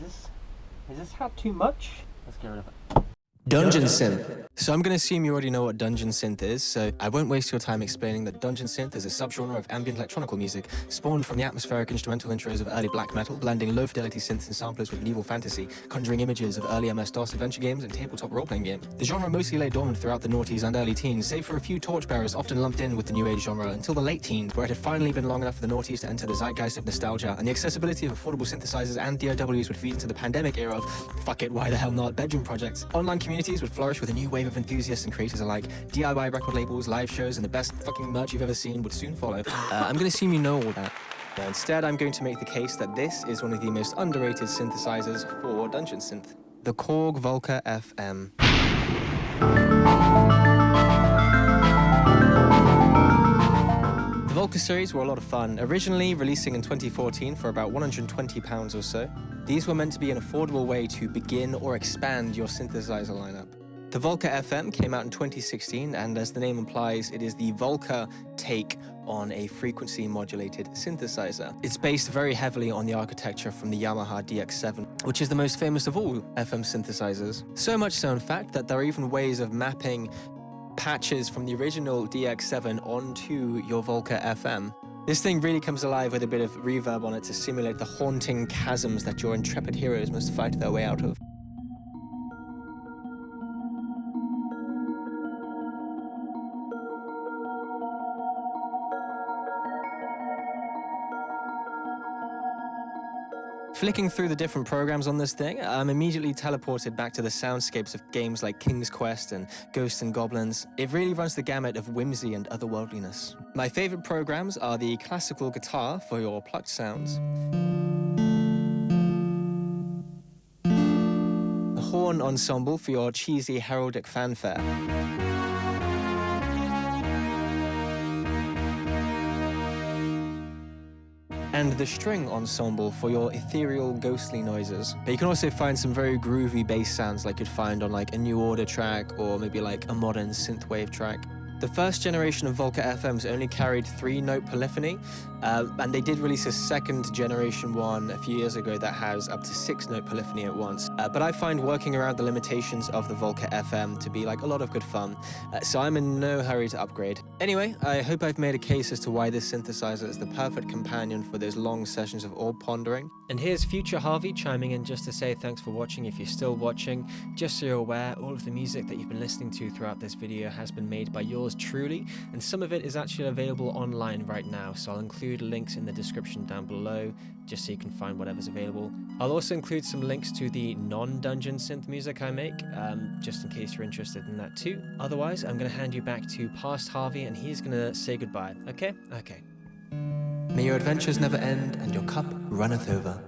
Is this hat too much? Let's get rid of it. Dungeon synth. So I'm going to assume you already know what dungeon synth is, so I won't waste your time explaining that dungeon synth is a subgenre of ambient electronical music spawned from the atmospheric instrumental intros of early black metal, blending low-fidelity synths and samplers with medieval fantasy, conjuring images of early MS-DOS adventure games and tabletop role-playing games. The genre mostly lay dormant throughout the noughties and early teens, save for a few torchbearers often lumped in with the new age genre until the late teens, where it had finally been long enough for the noughties to enter the zeitgeist of nostalgia, and the accessibility of affordable synthesizers and DAWs would feed into the pandemic era of, fuck it, why the hell not, bedroom projects. Online communities would flourish with a new wave of enthusiasts and creators alike. DIY record labels, live shows, and the best fucking merch you've ever seen would soon follow. I'm going to assume you know all that. Instead, I'm going to make the case that this is one of the most underrated synthesizers for dungeon synth. The Korg Volca FM. The Volca series were a lot of fun, originally releasing in 2014 for about £120 or so. These were meant to be an affordable way to begin or expand your synthesizer lineup. The Volca FM came out in 2016, and as the name implies, it is the Volca take on a frequency-modulated synthesizer. It's based very heavily on the architecture from the Yamaha DX7, which is the most famous of all FM synthesizers. So much so, in fact, that there are even ways of mapping patches from the original DX7 onto your Volca FM. This thing really comes alive with a bit of reverb on it to simulate the haunting chasms that your intrepid heroes must fight their way out of. Flicking through the different programs on this thing, I'm immediately teleported back to the soundscapes of games like King's Quest and Ghosts and Goblins. It really runs the gamut of whimsy and otherworldliness. My favorite programs are the classical guitar for your plucked sounds, the horn ensemble for your cheesy heraldic fanfare, and the string ensemble for your ethereal, ghostly noises. But you can also find some very groovy bass sounds like you'd find on like a New Order track or maybe like a modern synthwave track. The first generation of Volca FMs only carried 3-note polyphony, and they did release a second generation one a few years ago that has up to 6-note polyphony at once. But I find working around the limitations of the Volca FM to be like a lot of good fun, so I'm in no hurry to upgrade. Anyway, I hope I've made a case as to why this synthesizer is the perfect companion for those long sessions of orb pondering. And here's future Harvey chiming in just to say thanks for watching if you're still watching. Just so you're aware, all of the music that you've been listening to throughout this video has been made by yours truly, and some of it is actually available online right now, so I'll include links in the description down below just so you can find whatever's available. I'll also include some links to the non-dungeon synth music I make, just in case you're interested in that too. Otherwise, I'm going to hand you back to past Harvey and he's going to say goodbye, okay? Okay. May your adventures never end and your cup runneth over.